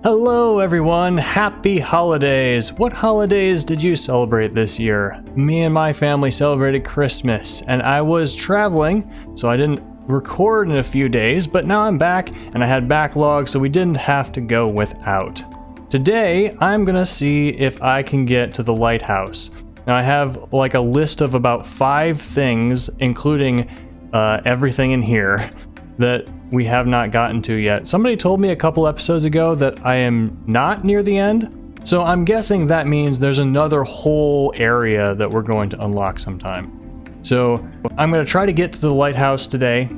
Hello everyone, happy holidays! What holidays did you celebrate this year? Me and my family celebrated Christmas, and I was traveling, so I didn't record in a few days, but now I'm back, and I had backlog, so we didn't have to go without. Today, I'm gonna see if I can get to the lighthouse. Now I have like a list of about 5 things, including everything in here, that we have not gotten to yet. Somebody told me a couple episodes ago that I am not near the end, so I'm guessing that means there's another whole area that we're going to unlock sometime. So I'm going to try to get to the lighthouse today,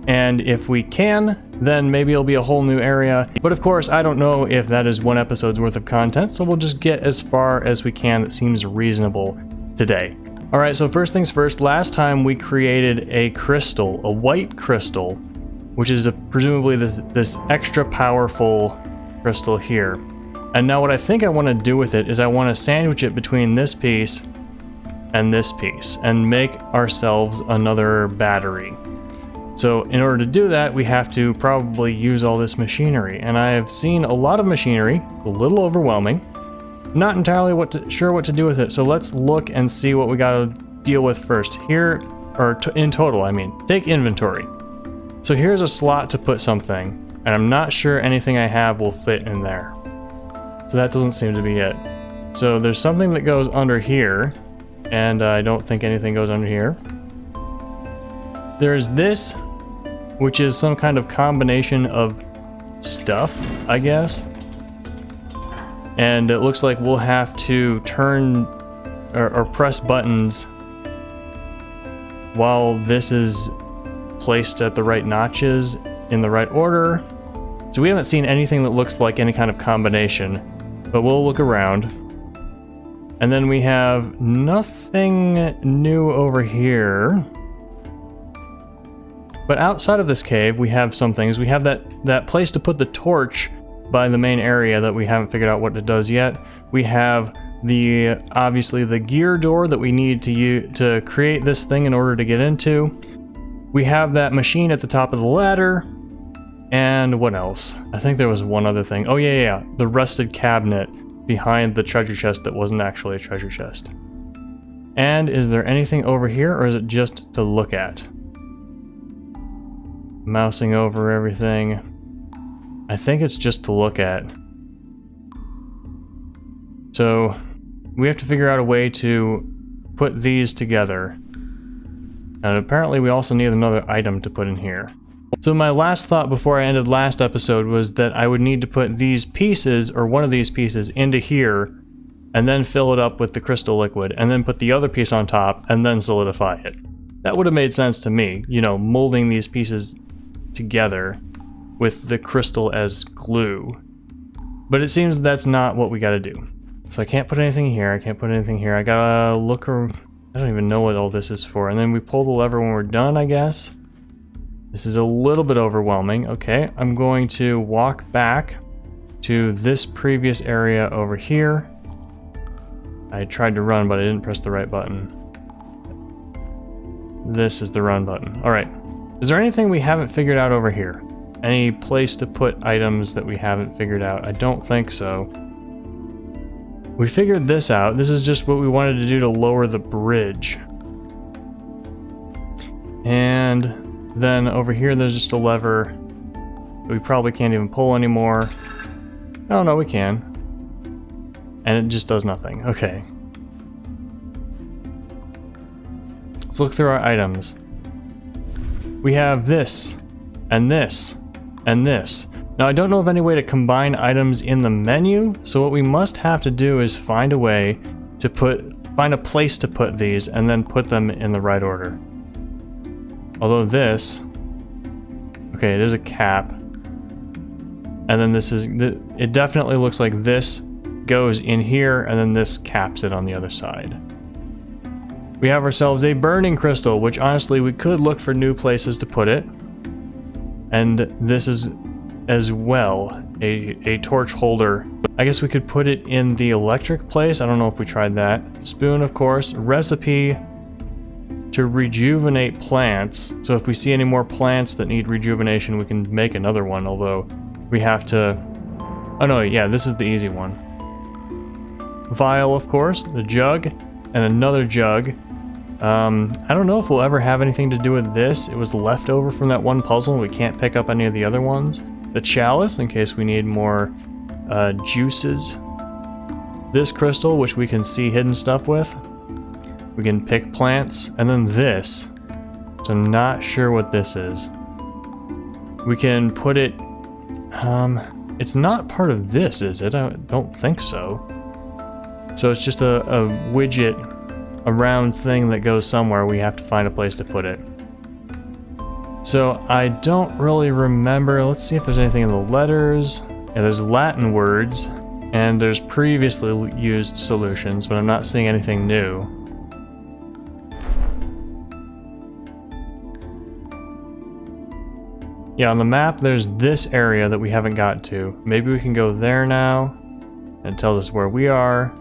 and if we can, then maybe it'll be a whole new area. But of course, I don't know if that is one episode's worth of content, so we'll just get as far as we can that seems reasonable today. Alright, so first things first, last time we created a crystal, a white crystal, which is presumably this extra powerful crystal here. And now what I think I want to do with it is I want to sandwich it between this piece and this piece and make ourselves another battery. So in order to do that, we have to probably use all this machinery. And I have seen a lot of machinery, a little overwhelming. Not entirely sure what to do with it, so let's look and see what we got to deal with first. Here, or in total, I mean, take inventory. So here's a slot to put something, and I'm not sure anything I have will fit in there. So that doesn't seem to be it. So there's something that goes under here, and I don't think anything goes under here. There's this, which is some kind of combination of stuff, I guess. And it looks like we'll have to turn or press buttons while this is placed at the right notches in the right order. So we haven't seen anything that looks like any kind of combination, but we'll look around. And then we have nothing new over here. But outside of this cave, we have some things. We have that place to put the torch by the main area that we haven't figured out what it does yet. We have obviously the gear door that we need to create this thing in order to get into. We have that machine at the top of the ladder. And what else? I think there was one other thing. Oh yeah, the rusted cabinet behind the treasure chest that wasn't actually a treasure chest. And is there anything over here, or is it just to look at? Mousing over everything. I think it's just to look at. So we have to figure out a way to put these together. And apparently we also need another item to put in here. So my last thought before I ended last episode was that I would need to put these pieces, or one of these pieces, into here, and then fill it up with the crystal liquid, and then put the other piece on top, and then solidify it. That would have made sense to me, you know, molding these pieces together with the crystal as glue. But it seems that's not what we gotta do. So I can't put anything here, I can't put anything here, I gotta look around. I don't even know what all this is for. And then we pull the lever when we're done, I guess. This is a little bit overwhelming. Okay, I'm going to walk back to this previous area over here. I tried to run, but I didn't press the right button. This is the run button. All right. Is there anything we haven't figured out over here? Any place to put items that we haven't figured out? I don't think so. We figured this out. This is just what we wanted to do to lower the bridge. And then over here there's just a lever that we probably can't even pull anymore. Oh no, we can. And it just does nothing. Okay. Let's look through our items. We have this, and this, and this. Now I don't know of any way to combine items in the menu, so what we must have to do is find a way to find a place to put these and then put them in the right order. Although this, okay, it is a cap. And then this is, it definitely looks like this goes in here and then this caps it on the other side. We have ourselves a burning crystal, which honestly we could look for new places to put it. And this is as well a torch holder. I guess we could put it in the electric place. I don't know if we tried that. Spoon, of course. Recipe to rejuvenate plants. So if we see any more plants that need rejuvenation, we can make another one, although we have to Oh no, yeah, this is the easy one. Vial, of course, the jug, and another jug. I don't know if we'll ever have anything to do with this. It was left over from that one puzzle, and we can't pick up any of the other ones. The chalice, in case we need more juices. This crystal, which we can see hidden stuff with. We can pick plants, and then this. So I'm not sure what this is. We can put it... it's not part of this, is it? I don't think so. So it's just a widget, a round thing that goes somewhere. We have to find a place to put it. So I don't really remember. Let's see if there's anything in the letters. Yeah, there's Latin words, and there's previously used solutions, but I'm not seeing anything new. Yeah, on the map, there's this area that we haven't got to. Maybe we can go there now. And it tells us where we are.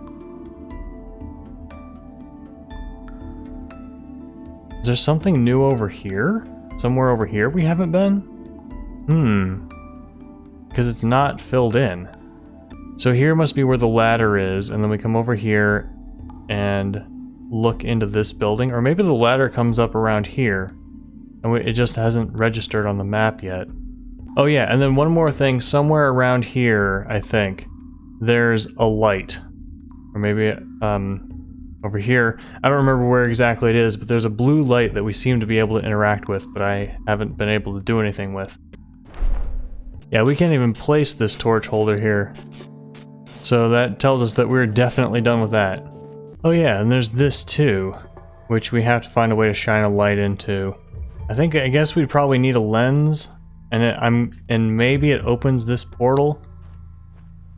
Is there something new over here? Somewhere over here we haven't been? Because it's not filled in. So here must be where the ladder is, and then we come over here and look into this building. Or maybe the ladder comes up around here. And it just hasn't registered on the map yet. Oh yeah, and then one more thing. Somewhere around here, I think, there's a light. Or maybe over here. I don't remember where exactly it is, but there's a blue light that we seem to be able to interact with, but I haven't been able to do anything with. Yeah, we can't even place this torch holder here. So that tells us that we're definitely done with that. Oh yeah, and there's this too, which we have to find a way to shine a light into. I guess we'd probably need a lens, and maybe it opens this portal.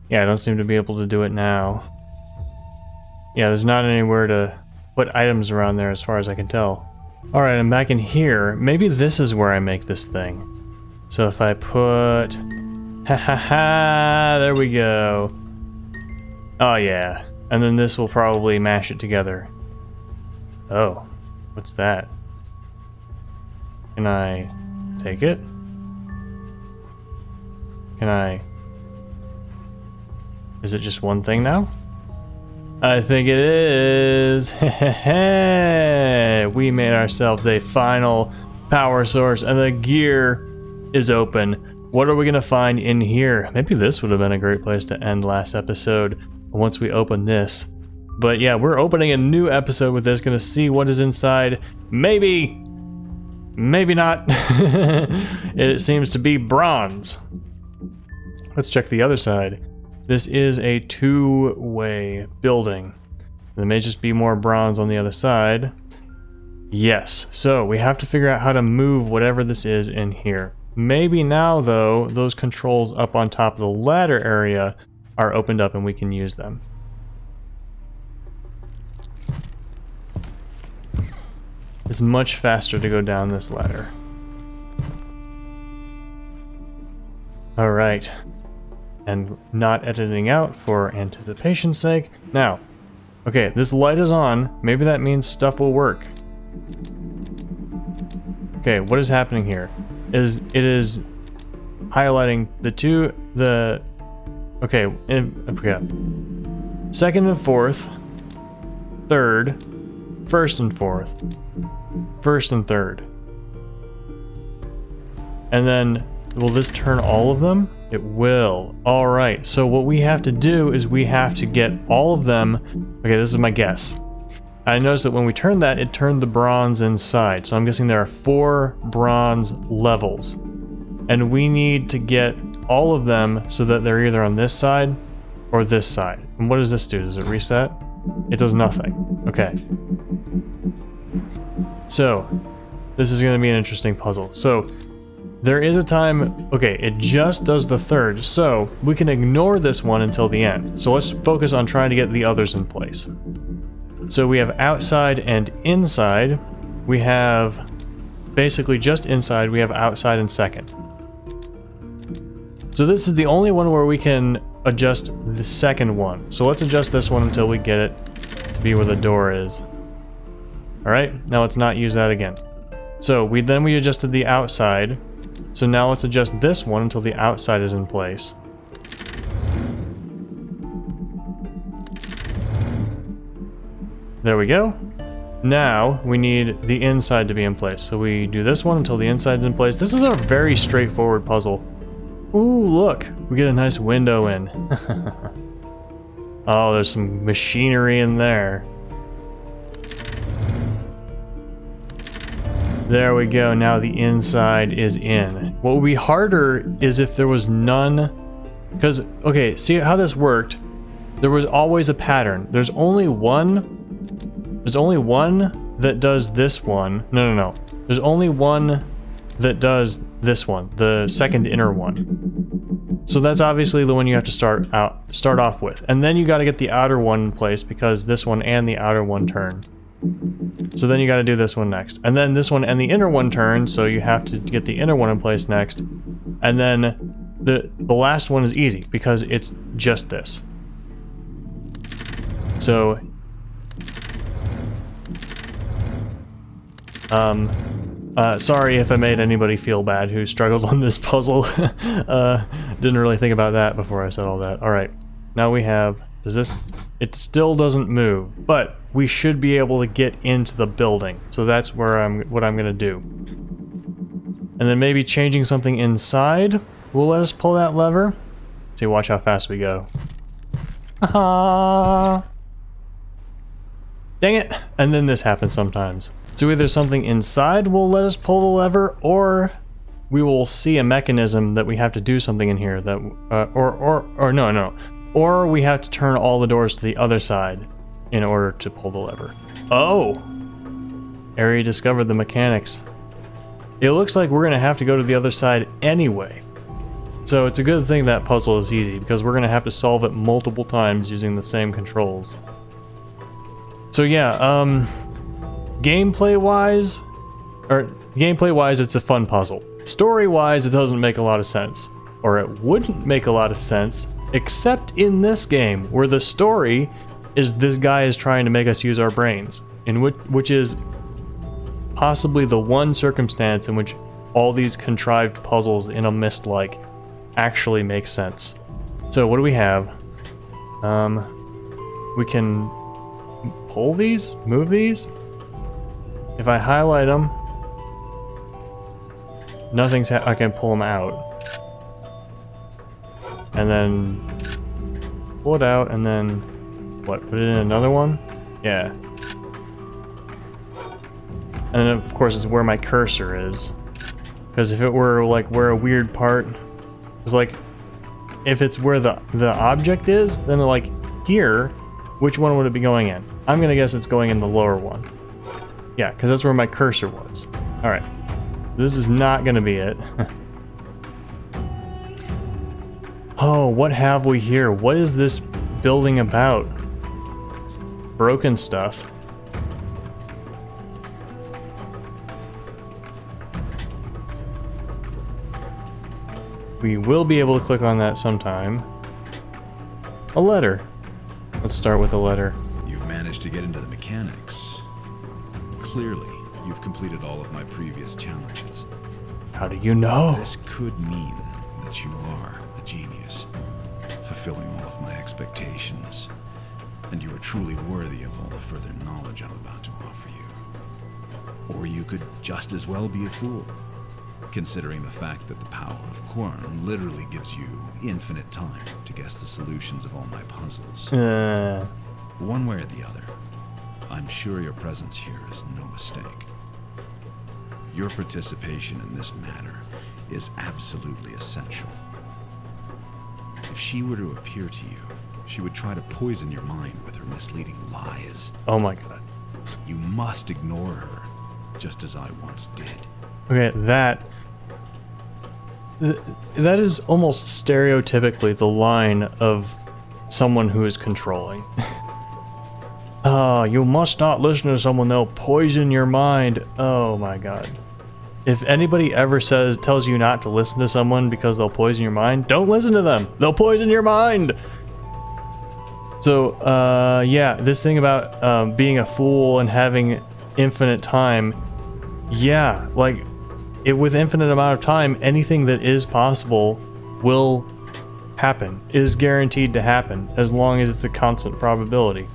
Yeah, I don't seem to be able to do it now. Yeah, there's not anywhere to put items around there as far as I can tell. Alright, I'm back in here. Maybe this is where I make this thing. So if I put... there we go. Oh yeah. And then this will probably mash it together. Oh, what's that? Can I take it? Can I... Is it just one thing now? I think it is. We made ourselves a final power source, and the gear is open. What are we gonna find in here? Maybe this would have been a great place to end last episode once we open this. But yeah, we're opening a new episode with this, gonna see what is inside. Maybe not. It seems to be bronze. Let's check the other side. This is a two-way building. There may just be more bronze on the other side. Yes, so we have to figure out how to move whatever this is in here. Maybe now, though, those controls up on top of the ladder area are opened up and we can use them. It's much faster to go down this ladder. Alright. And not editing out for anticipation's sake. Now, okay, this light is on. Maybe that means stuff will work. Okay, what is happening here? It is highlighting I forgot. Second and fourth, third, first and fourth, first and third. And then, will this turn all of them? It will. Alright, so what we have to do is we have to get all of them. Okay, this is my guess. I noticed that when we turned that, it turned the bronze inside. So I'm guessing there are 4 bronze levels. And we need to get all of them so that they're either on this side or this side. And what does this do? Does it reset? It does nothing. Okay. So, this is going to be an interesting puzzle. So, there is a time, okay, it just does the third, so we can ignore this one until the end. So let's focus on trying to get the others in place. So we have outside and inside. We have basically just inside, we have outside and second. So this is the only one where we can adjust the second one. So let's adjust this one until we get it to be where the door is. Alright, now let's not use that again. So we adjusted the outside. So now let's adjust this one until the outside is in place. There we go. Now we need the inside to be in place. So we do this one until the inside's in place. This is a very straightforward puzzle. Ooh, look, we get a nice window in. Oh, there's some machinery in there. There we go, now the inside is in. What would be harder is if there was none, because, okay, see how this worked? There was always a pattern. There's only one that does this one. No. There's only one that does this one, the second inner one. So that's obviously the one you have to start off with. And then you gotta get the outer one in place because this one and the outer one turn. So then you gotta do this one next. And then this one and the inner one turn, so you have to get the inner one in place next. And then the last one is easy because it's just this. So sorry if I made anybody feel bad who struggled on this puzzle. Didn't really think about that before I said all that. Alright, now we have, it still doesn't move, but we should be able to get into the building. So that's what I'm gonna do. And then maybe changing something inside will let us pull that lever. See, watch how fast we go. Dang it! And then this happens sometimes. So either something inside will let us pull the lever, or we will see a mechanism that we have to do something in here that, or we have to turn all the doors to the other side in order to pull the lever. Oh! Ari discovered the mechanics. It looks like we're gonna have to go to the other side anyway. So it's a good thing that puzzle is easy, because we're gonna have to solve it multiple times using the same controls. So yeah, gameplay-wise, it's a fun puzzle. Story-wise, it doesn't make a lot of sense. Or it wouldn't make a lot of sense, except in this game, where the story is this guy is trying to make us use our brains, which is possibly the one circumstance in which all these contrived puzzles in a mist-like actually make sense. So what do we have? We can pull these, move these. If I highlight them, nothing's I can pull them out. And then pull it out, and then what, put it in another one? Yeah. And then of course it's where my cursor is. Because if it were like where a weird part was, like if it's where the object is, then like here, which one would it be going in? I'm gonna guess it's going in the lower one. Yeah, because that's where my cursor was. Alright. This is not gonna be it. Oh, what have we here? What is this building about? Broken stuff. We will be able to click on that sometime. A letter. Let's start with a letter. You've managed to get into the mechanics. Clearly, you've completed all of my previous challenges. How do you know? This could mean that you are a genius, fulfilling all of my expectations, and you are truly worthy of all the further knowledge I'm about to offer you. Or you could just as well be a fool, considering the fact that the power of Quern literally gives you infinite time to guess the solutions of all my puzzles. One way or the other, I'm sure your presence here is no mistake. Your participation in this matter is absolutely essential. If she were to appear to you, she would try to poison your mind with her misleading lies. Oh my god. You must ignore her, just as I once did. Okay, that is almost stereotypically the line of someone who is controlling. You must not listen to someone, they'll poison your mind. Oh my god. If anybody ever tells you not to listen to someone because they'll poison your mind, don't listen to them. They'll poison your mind. So, yeah, this thing about being a fool and having infinite time, yeah, like, with infinite amount of time, anything that is possible will happen, is guaranteed to happen, as long as it's a constant probability.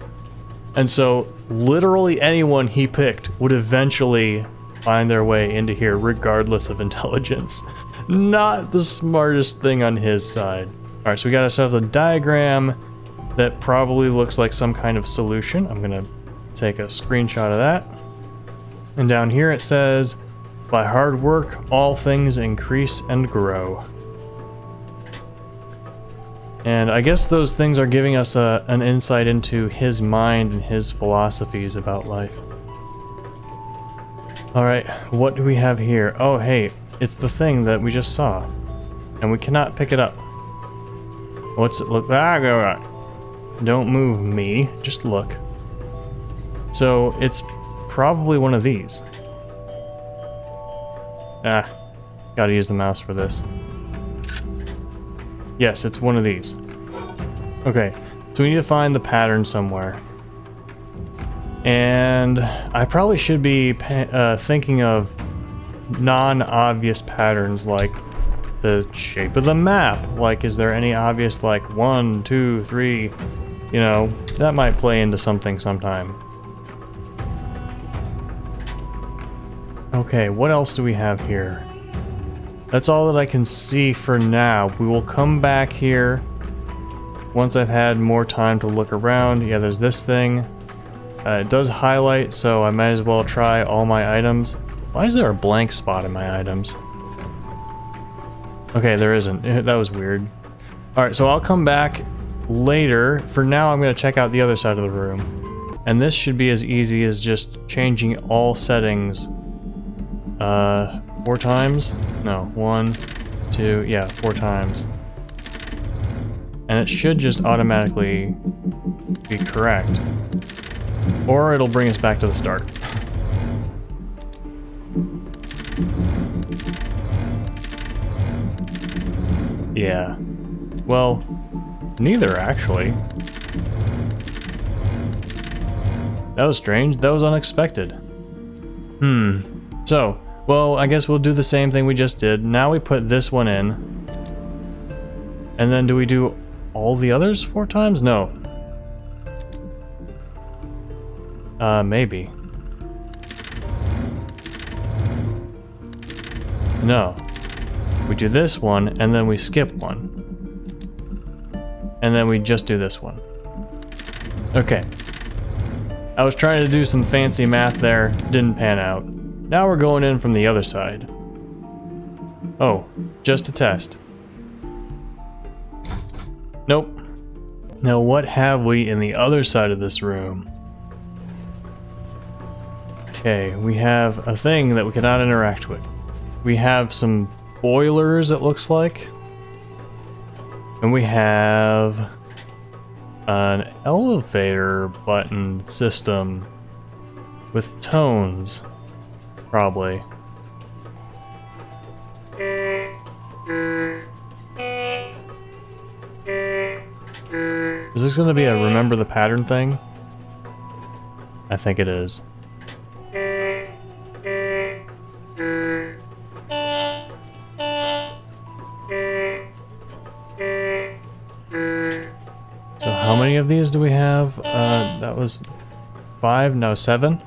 And so literally anyone he picked would eventually find their way into here regardless of intelligence. Not the smartest thing on his side. All right, so we got ourselves a diagram that probably looks like some kind of solution. I'm gonna take a screenshot of that. And down here it says, by hard work, all things increase and grow. And I guess those things are giving us an insight into his mind and his philosophies about life. All right, what do we have here? Oh, hey, it's the thing that we just saw. And we cannot pick it up. What's it look like? Don't move me, just look. So it's probably one of these. Gotta use the mouse for this. Yes, it's one of these. Okay, so we need to find the pattern somewhere. And I probably should be thinking of non-obvious patterns like the shape of the map. Like, is there any obvious, like, 1, 2, 3, you know, that might play into something sometime. Okay, what else do we have here? That's all that I can see for now. We will come back here once I've had more time to look around. Yeah, there's this thing. It does highlight, so I might as well try all my items. Why is there a blank spot in my items? Okay, there isn't. That was weird. Alright, so I'll come back later. For now, I'm going to check out the other side of the room. And this should be as easy as just changing all settings 4 times? No, 1, 2, yeah, 4 times. And it should just automatically be correct. Or it'll bring us back to the start. Yeah. Well, neither actually. That was strange. That was unexpected. So, well, I guess we'll do the same thing we just did. Now we put this one in. And then do we do all the others 4 times? No. Maybe. No. We do this one, and then we skip one. And then we just do this one. Okay. I was trying to do some fancy math there, didn't pan out. Now we're going in from the other side. Oh, just a test. Nope. Now what have we in the other side of this room? Okay, we have a thing that we cannot interact with. We have some boilers, it looks like. And we have an elevator button system with tones, probably. Is this going to be a remember the pattern thing? I think it is. So how many of these do we have? That was 5, no 7.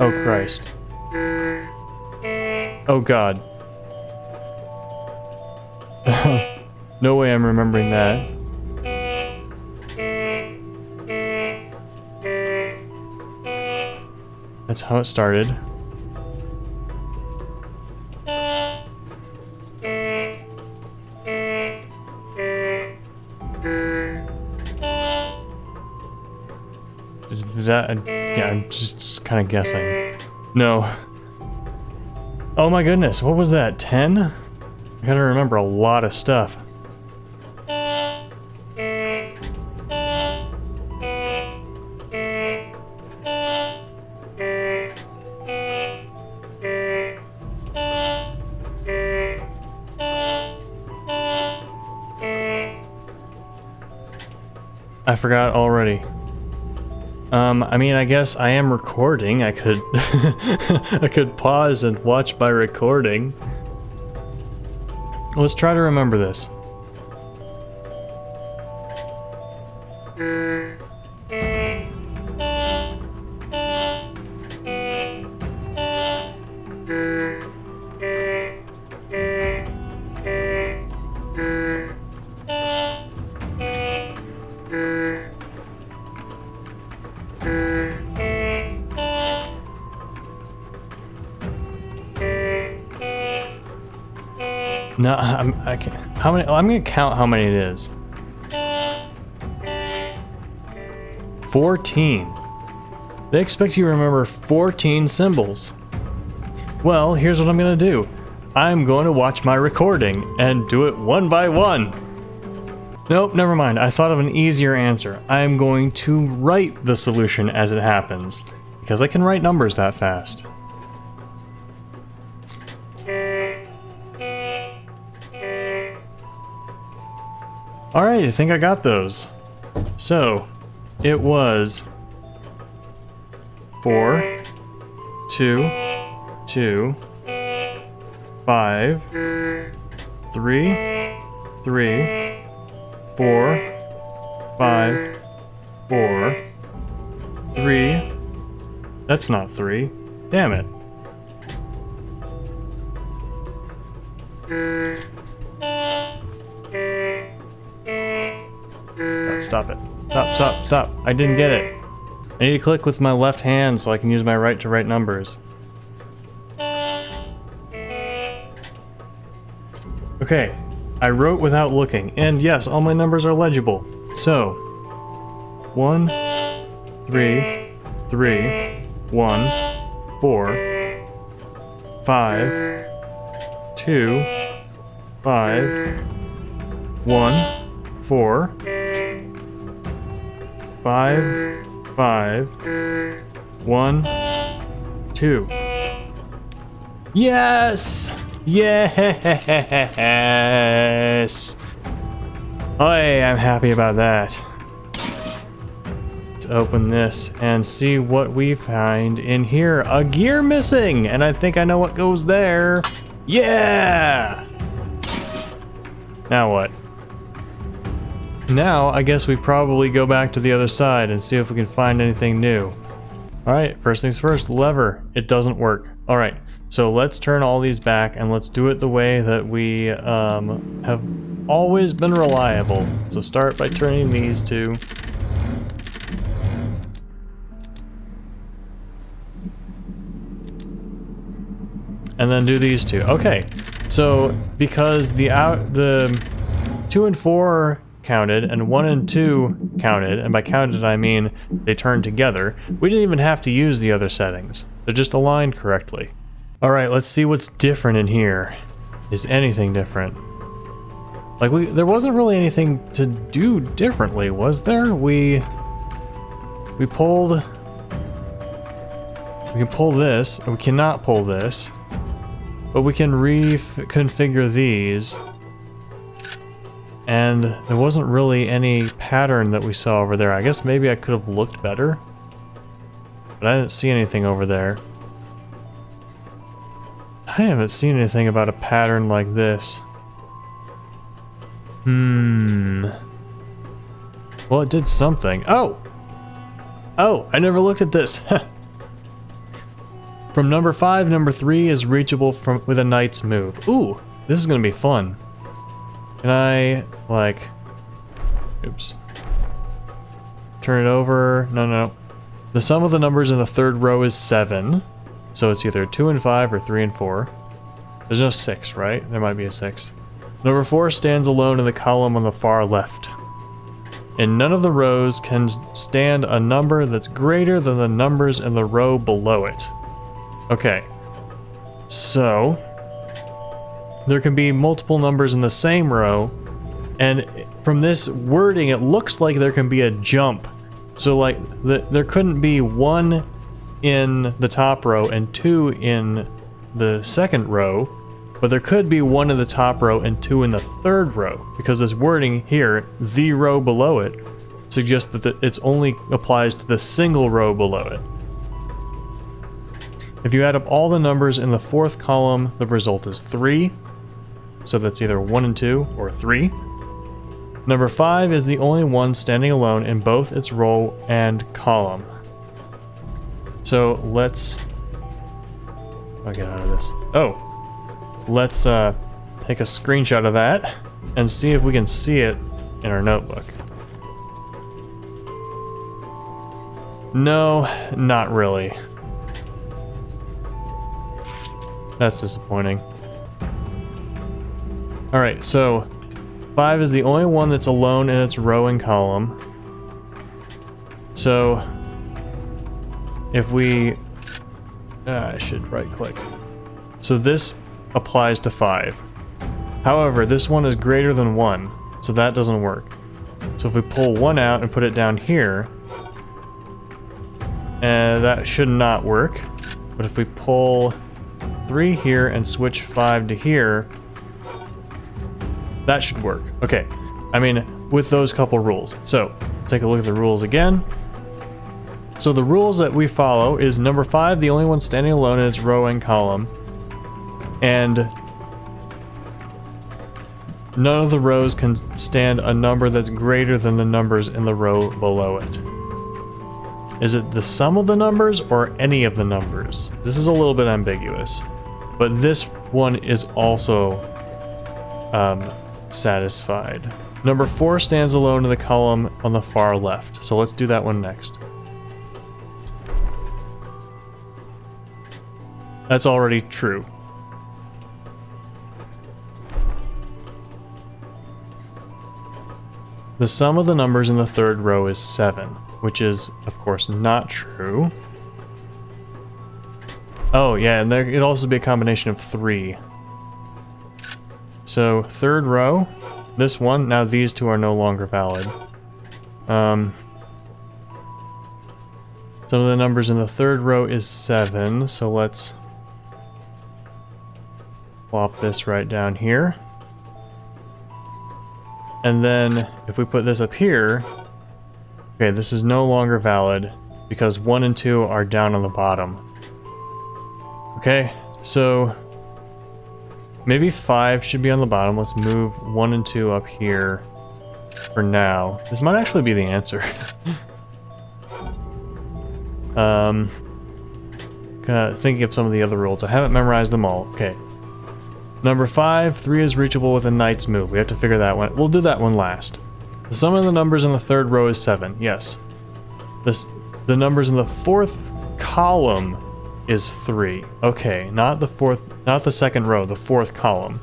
Oh Christ. Oh God. No way I'm remembering that. That's how it started. Is that? Yeah, I'm just kind of guessing. No. Oh my goodness, what was that? 10? I gotta remember a lot of stuff. I forgot already. I mean, I guess I am recording. I could I could pause and watch my recording. Let's try to remember this. No, I can't. How many? I'm gonna count how many it is. 14. They expect you to remember 14 symbols. Well, here's what I'm gonna do. I'm going to watch my recording and do it one by one. Nope, never mind. I thought of an easier answer. I'm going to write the solution as it happens, because I can write numbers that fast. Alright, I think I got those. So, it was 4, 2, 2, 5, 3, 3, 4, 5, 4, 3. That's not 3. Damn it. Stop it. Stop. I didn't get it. I need to click with my left hand so I can use my right to write numbers. Okay, I wrote without looking, and yes, all my numbers are legible. So, 1, 3, 3, 1, 4, 5, 2, 5, 1, 4, 5, 5, 1, 2. Yes! Yes! Hey, I'm happy about that. Let's open this and see what we find in here. A gear missing! And I think I know what goes there. Yeah! Now what? Now, I guess we probably go back to the other side and see if we can find anything new. Alright, first things first, lever. It doesn't work. Alright, so let's turn all these back and let's do it the way that we have always been reliable. So start by turning these two. And then do these two. Okay, so because the 2 and 4 counted and 1 and 2 counted, and by counted I mean they turned together, we didn't even have to use the other settings. They're just aligned correctly. Alright, let's see what's different in here. Is anything different? Like, there wasn't really anything to do differently, was there? We can pull this, and we cannot pull this, but we can reconfigure these. And there wasn't really any pattern that we saw over there. I guess maybe I could have looked better, but I didn't see anything over there. I haven't seen anything about a pattern like this. Well, it did something. Oh, I never looked at this. From number 5, number 3 is reachable with a knight's move. Ooh, this is gonna be fun. Can I, like, oops. Turn it over, no. The sum of the numbers in the third row is 7. So it's either 2 and 5 or 3 and 4. There's no 6, right? There might be a 6. Number 4 stands alone in the column on the far left. In none of the rows can stand a number that's greater than the numbers in the row below it. Okay. So there can be multiple numbers in the same row, and from this wording it looks like there can be a jump. So like there couldn't be 1 in the top row and 2 in the second row, but there could be 1 in the top row and 2 in the third row, because this wording here, the row below it, suggests that it's only applies to the single row below it. If you add up all the numbers in the fourth column, the result is 3. So that's either 1 and 2 or 3. Number 5 is the only one standing alone in both its row and column. So let's... I'll get out of this. Oh, let's take a screenshot of that and see if we can see it in our notebook. No, not really. That's disappointing. Alright, so 5 is the only one that's alone in its row and column. So if we... I should right click. So this applies to 5. However, this one is greater than 1, so that doesn't work. So if we pull 1 out and put it down here, that should not work. But if we pull 3 here and switch 5 to here, that should work. Okay, I mean, with those couple rules. So, take a look at the rules again. So the rules that we follow is number 5, the only one standing alone in its row and column. And none of the rows can stand a number that's greater than the numbers in the row below it. Is it the sum of the numbers or any of the numbers? This is a little bit ambiguous. But this one is also satisfied. Number 4 stands alone in the column on the far left. So let's do that one next. That's already true. The sum of the numbers in the third row is 7, which is, of course, not true. Oh, yeah, and there could also be a combination of 3. So, third row, this one, now these two are no longer valid. Some of the numbers in the third row is 7, so let's plop this right down here. And then, if we put this up here, okay, this is no longer valid because 1 and 2 are down on the bottom. Okay, so maybe 5 should be on the bottom. Let's move 1 and 2 up here for now. This might actually be the answer. Thinking of some of the other rules. I haven't memorized them all. Okay. Number 5, 3 is reachable with a knight's move. We have to figure that one. We'll do that one last. The sum of the numbers in the third row is 7. Yes. The numbers in the fourth column is 3. Okay, not the second row, the fourth column.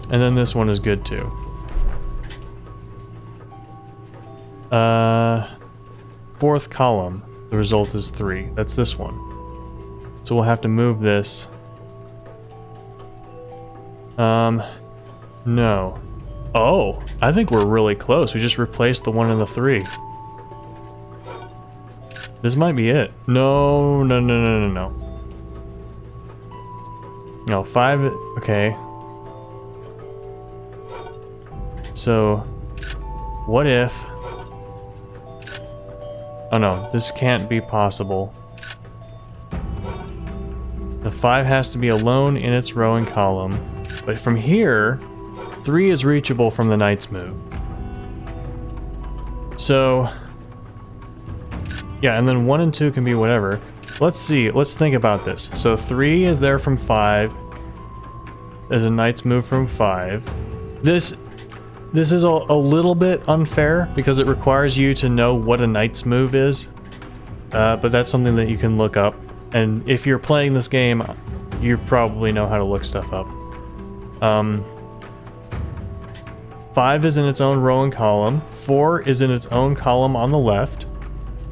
And then this one is good too. Fourth column, the result is 3. That's this one. So we'll have to move this. No. Oh, I think we're really close. We just replaced the 1 and the 3. This might be it. No. No, 5, okay. So, what if... Oh no, this can't be possible. The 5 has to be alone in its row and column. But from here, 3 is reachable from the knight's move. So... yeah, and then 1 and 2 can be whatever. Let's see, let's think about this. So 3 is there from 5. There's a knight's move from 5. This is a little bit unfair because it requires you to know what a knight's move is. But that's something that you can look up. And if you're playing this game, you probably know how to look stuff up. 5 is in its own row and column. 4 is in its own column on the left.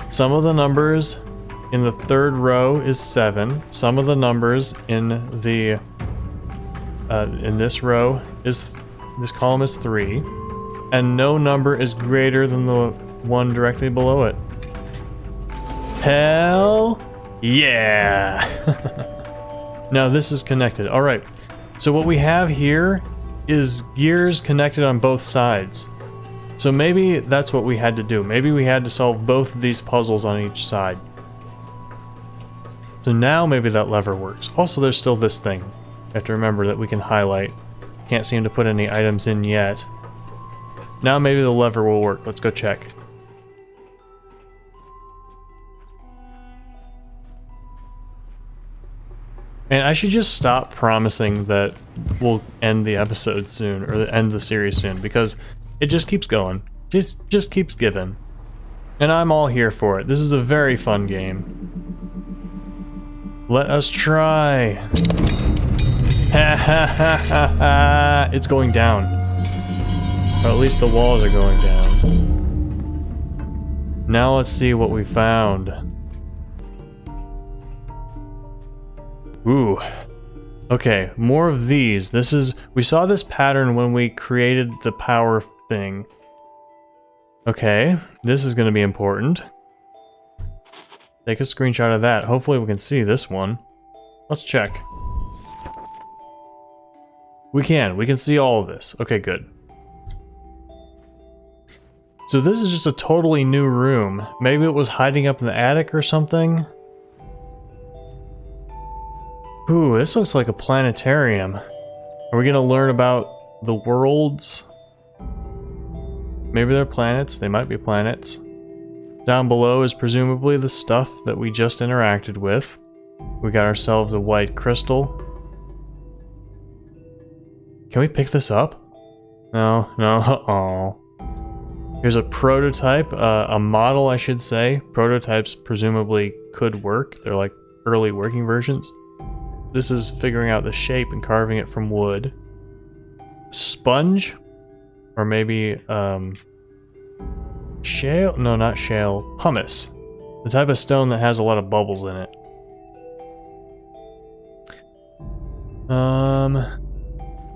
Some of the numbers in the third row is 7. Some of the numbers in the in this row is this column is 3, and no number is greater than the one directly below it. Hell yeah! Now this is connected. All right. So what we have here is gears connected on both sides. So maybe that's what we had to do. Maybe we had to solve both of these puzzles on each side. So now maybe that lever works. Also, there's still this thing. You have to remember that we can highlight. Can't seem to put any items in yet. Now maybe the lever will work. Let's go check. And I should just stop promising that we'll end the episode soon, or end the series soon, because it just keeps going. Just keeps giving. And I'm all here for it. This is a very fun game. Let us try. Ha ha ha ha ha. It's going down. Or at least the walls are going down. Now let's see what we found. Ooh. Okay, more of these. We saw this pattern when we created the power thing. Okay, this is going to be important. Take a screenshot of that. Hopefully we can see this one. Let's check. We can see all of this. Okay, good. So this is just a totally new room. Maybe it was hiding up in the attic or something. Ooh, this looks like a planetarium. Are we gonna learn about the worlds? Maybe they're planets. They might be planets. Down below is presumably the stuff that we just interacted with. We got ourselves a white crystal. Can we pick this up? No, oh. Here's a prototype, a model I should say. Prototypes presumably could work. They're like early working versions. This is figuring out the shape and carving it from wood. Sponge? Or maybe, shale? No, not shale. Pumice. The type of stone that has a lot of bubbles in it.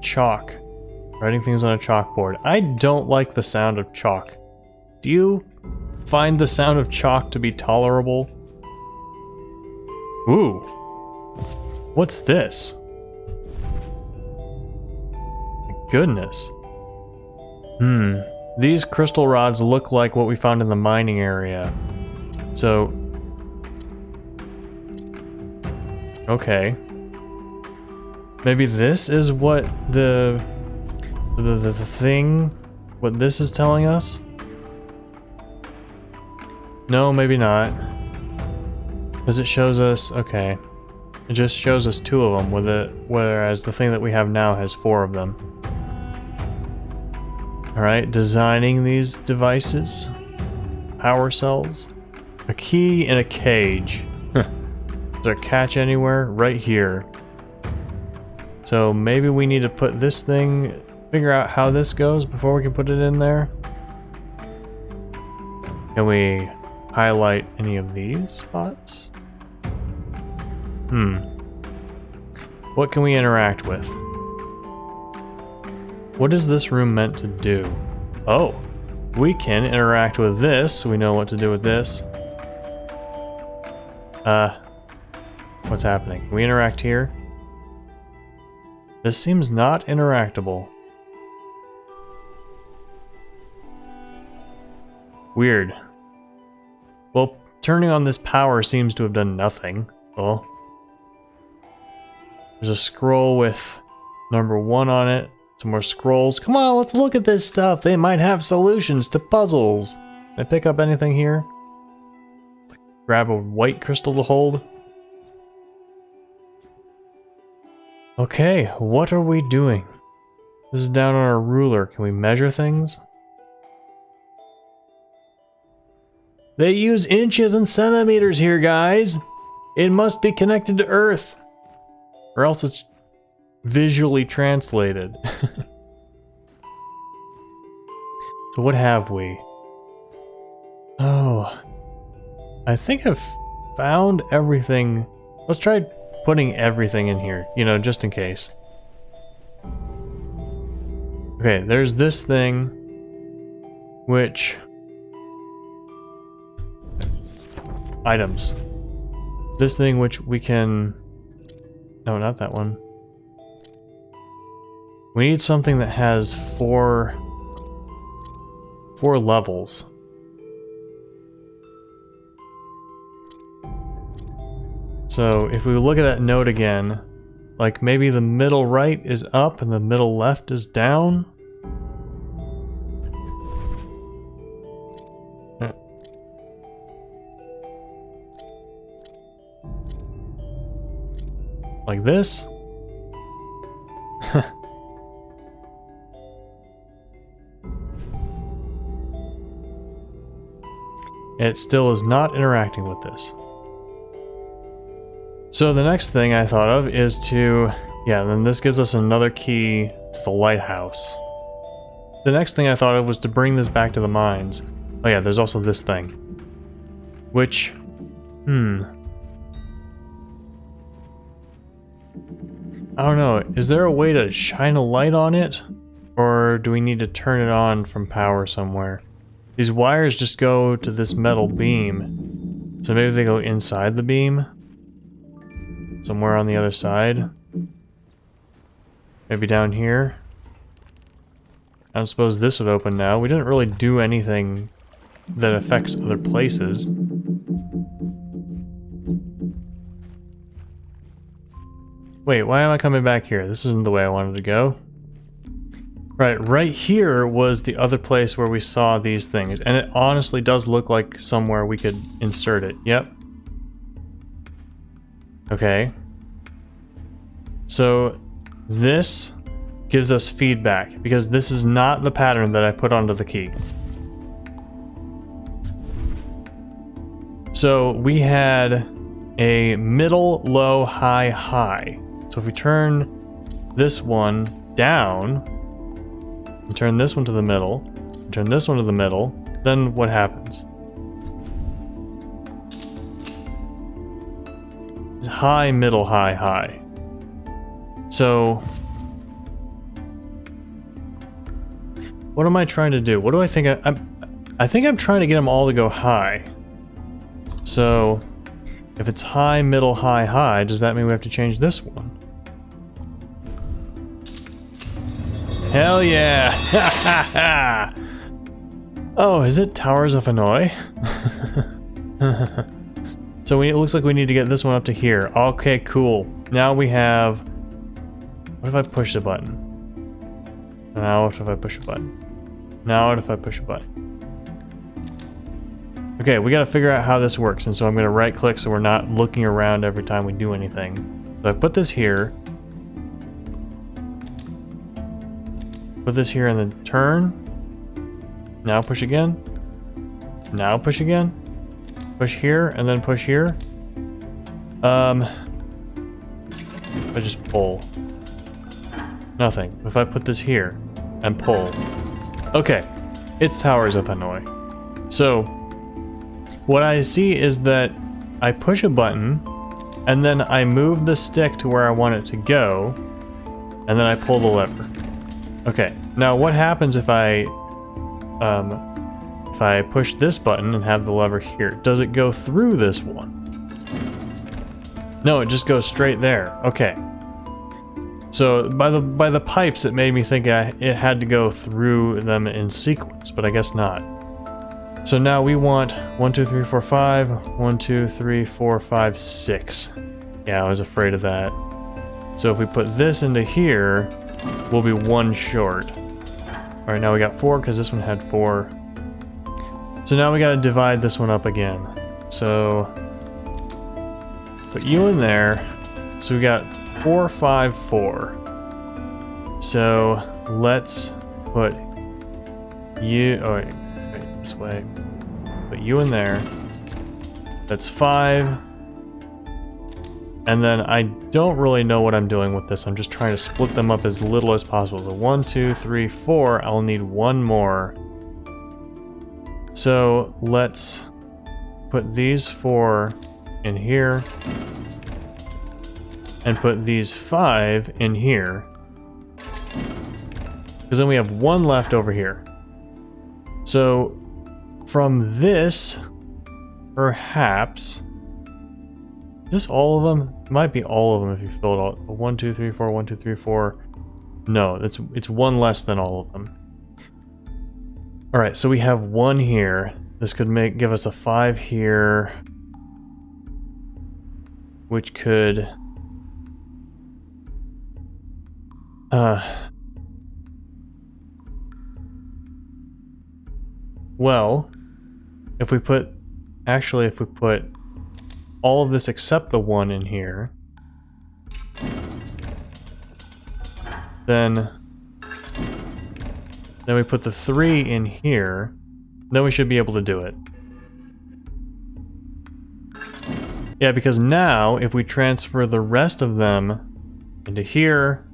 Chalk. Writing things on a chalkboard. I don't like the sound of chalk. Do you find the sound of chalk to be tolerable? Ooh. What's this? My goodness. These crystal rods look like what we found in the mining area. So... okay. Maybe this is what the thing... what this is telling us? No, maybe not. Because it shows us... okay. It just shows us 2 of them, whereas the thing that we have now has 4 of them. Alright, designing these devices. Power cells. A key in a cage. Is there a catch anywhere? Right here. So maybe we need to put this thing, figure out how this goes before we can put it in there. Can we highlight any of these spots? What can we interact with? What is this room meant to do? Oh, we can interact with this. We know what to do with this. What's happening? Can we interact here? This seems not interactable. Weird. Well, turning on this power seems to have done nothing. Oh. There's a scroll with number 1 on it. Some more scrolls. Come on, let's look at this stuff. They might have solutions to puzzles. Can I pick up anything here? Grab a white crystal to hold. Okay, what are we doing? This is down on our ruler. Can we measure things? They use inches and centimeters here, guys. It must be connected to Earth. Or else it's visually translated. So what have we? Oh. I think I've found everything. Let's try putting everything in here, you know, just in case. Okay, there's this thing, which... items. This thing which we can... no, not that one. We need something that has four 4 levels. So if we look at that note again, like maybe the middle right is up and the middle left is down. Like this? It still is not interacting with this. So the next thing I thought of is to, yeah, then this gives us another key to the lighthouse. The next thing I thought of was to bring this back to the mines. Oh yeah, there's also this thing. Which, I don't know, is there a way to shine a light on it? Or do we need to turn it on from power somewhere? These wires just go to this metal beam. So maybe they go inside the beam? Somewhere on the other side? Maybe down here? I don't suppose this would open now. We didn't really do anything that affects other places. Wait, why am I coming back here? This isn't the way I wanted to go. Right here was the other place where we saw these things, and it honestly does look like somewhere we could insert it. Yep. Okay. So this gives us feedback, because this is not the pattern that I put onto the key. So we had a middle, low, high, high. So if we turn this one down, and turn this one to the middle, and turn this one to the middle, then what happens? It's high, middle, high, high. So what am I trying to do? What do I think I think I'm trying to get them all to go high. So if it's high, middle, high, high, does that mean we have to change this one? Hell yeah! Oh, is it Towers of Hanoi? So it looks like we need to get this one up to here. Okay, cool. Now we have... What if I push the button? Now what if I push a button? Now what if I push a button? Okay, we gotta figure out how this works, and so I'm gonna right click so we're not looking around every time we do anything. So I put this here. Put this here and then turn. Now push again. Now push again. Push here and then push here. I just pull. Nothing. If I put this here and pull. Okay, it's Towers of Hanoi. So what I see is that I push a button and then I move the stick to where I want it to go and then I pull the lever. Okay, now what happens if I push this button and have the lever here? Does it go through this one? No, it just goes straight there. Okay. So by the pipes, it made me think it had to go through them in sequence, but I guess not. So now we want 1, 2, 3, 4, 5. 1, 2, 3, 4, 5, 6. Yeah, I was afraid of that. So if we put this into here, we'll be 1 short. All right, now we got 4 because this one had 4. So now we got to divide this one up again. So put you in there. So we got 4, 5, 4. So let's put you. Oh wait, this way. Put you in there. That's 5. And then I don't really know what I'm doing with this. I'm just trying to split them up as little as possible. So 1, 2, 3, 4. I'll need 1 more. So let's put these 4 in here. And put these 5 in here. Because then we have 1 left over here. So from this, perhaps... Is this all of them? It might be all of them if you fill it all. 1, 2, 3, 4, 1, 2, 3, 4. No, it's 1 less than all of them. Alright, so we have 1 here. This could give us a 5 here. Which could... Well, if we put... Actually, if we put all of this except the 1 in here, then we put the 3 in here, then we should be able to do it. Yeah, because now, if we transfer the rest of them into here,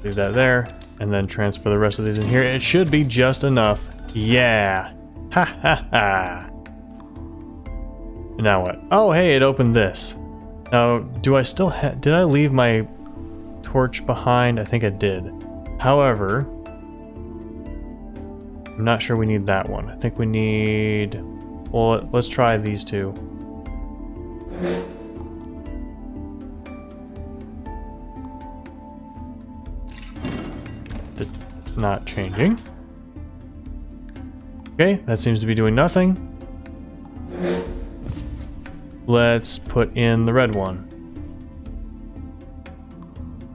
leave that there, and then transfer the rest of these in here, it should be just enough. Yeah! Ha ha ha! Now what? Oh, hey, it opened this. Now, do I still did I leave my torch behind? I think I did. However, I'm not sure we need that one. I think we need... Well, let's try these two. Not changing. Okay, that seems to be doing nothing. Let's put in the red one.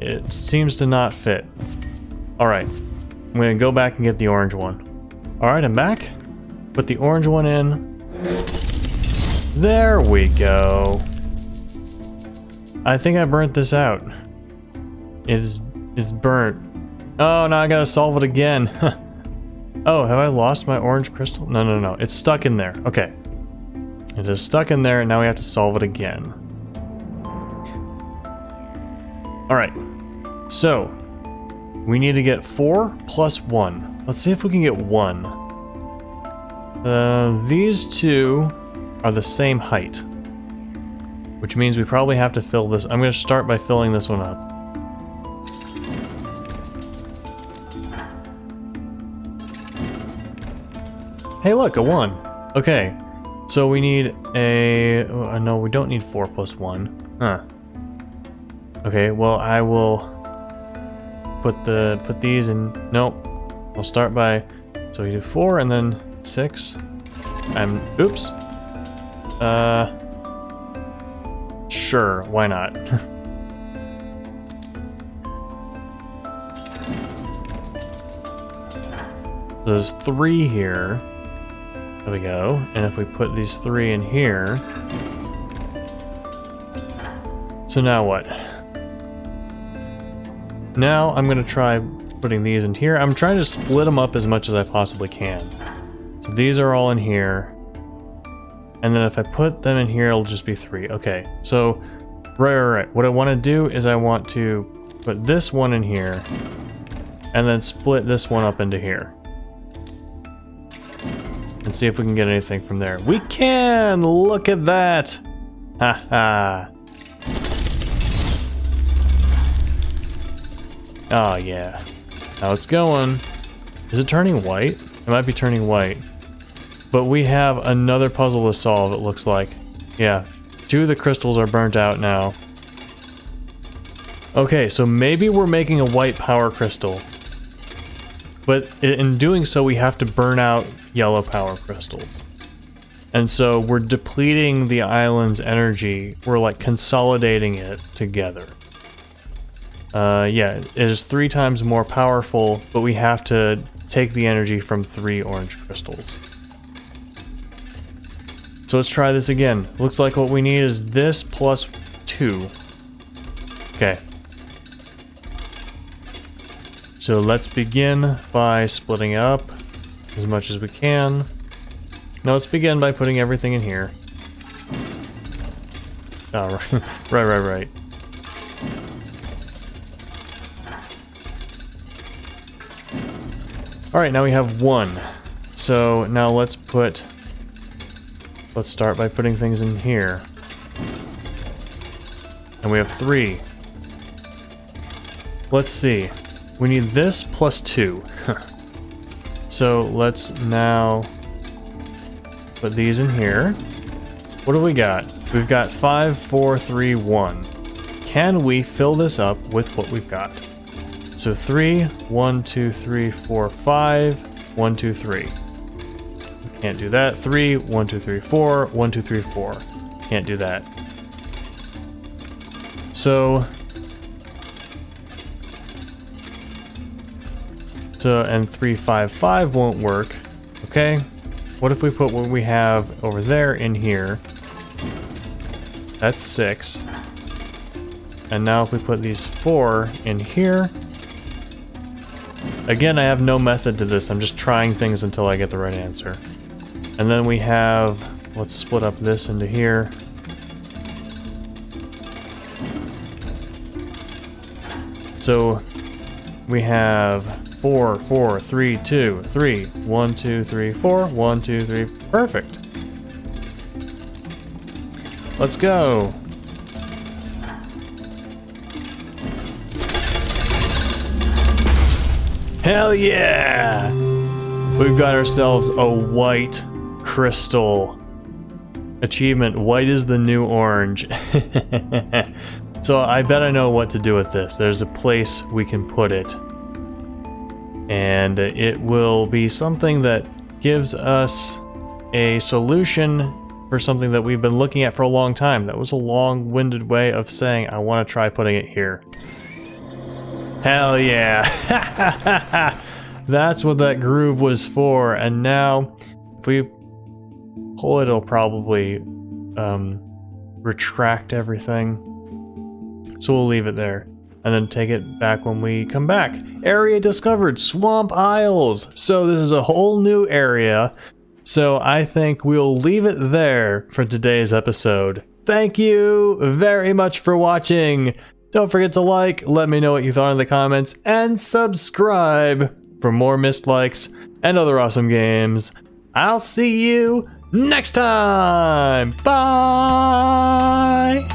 It seems to not fit. Alright, I'm gonna go back and get the orange one. Alright, I'm back. Put the orange one in. There we go. I think I burnt this out. It's burnt. Oh, now I gotta solve it again. Oh, have I lost my orange crystal? No, no, no. It's stuck in there. Okay. It is stuck in there, and now we have to solve it again. Alright. So, we need to get 4 plus 1. Let's see if we can get 1. These two are the same height. Which means we probably have to fill this. I'm going to start by filling this one up. Hey look, a 1. Okay, so we need a... Oh, no, we don't need 4 plus 1. Huh. Okay, well I will put these in... Nope. We'll start by... So we do 4 and then 6. Oops. Sure, why not? There's 3 here. There we go. And if we put these 3 in here... So now what? Now I'm going to try putting these in here. I'm trying to split them up as much as I possibly can. So these are all in here. And then if I put them in here, it'll just be 3. Okay, so... Right. What I want to do is I want to put this one in here. And then split this one up into here. And see if we can get anything from there. We can! Look at that! Haha. Oh yeah. Now it's going. Is it turning white? It might be turning white. But we have another puzzle to solve, it looks like. Yeah. 2 of the crystals are burnt out now. Okay, so maybe we're making a white power crystal. But in doing so, we have to burn out yellow power crystals. And so we're depleting the island's energy. We're like consolidating it together. Yeah, it is 3 times more powerful, but we have to take the energy from 3 orange crystals. So let's try this again. Looks like what we need is this plus 2. Okay. So let's begin by splitting up as much as we can. Now let's begin by putting everything in here. Oh, right. Alright, now we have 1. So now let's start by putting things in here. And we have 3. Let's see. We need this plus 2. So let's now put these in here. What do we got? We've got 5, 4, 3, 1. Can we fill this up with what we've got? So 3, 1, 2, 3, 4, 5, 1, 2, 3. Can't do that. 3, 1, 2, 3, 4, 1, 2, 3, 4. Can't do that. And 3, 5, 5 won't work. Okay. What if we put what we have over there in here? That's 6. And now if we put these 4 in here. Again, I have no method to this. I'm just trying things until I get the right answer. And then we have, let's split up this into here. So we have 4, 4, 3, 2, 3, 1, 2, 3, 4, 1, 2, 3. Perfect. Let's go. Hell yeah! We've got ourselves a white crystal. Achievement, white is the new orange. So I bet I know what to do with this. There's a place we can put it. And it will be something that gives us a solution for something that we've been looking at for a long time. That was a long-winded way of saying I want to try putting it here. Hell yeah. That's what that groove was for. And now, if we pull it, it'll probably retract everything. So we'll leave it there. And then take it back when we come back. Area discovered, Swamp Isles. So this is a whole new area. So I think we'll leave it there for today's episode. Thank you very much for watching. Don't forget to like, let me know what you thought in the comments, and subscribe for more missed likes and other awesome games. I'll see you next time. Bye!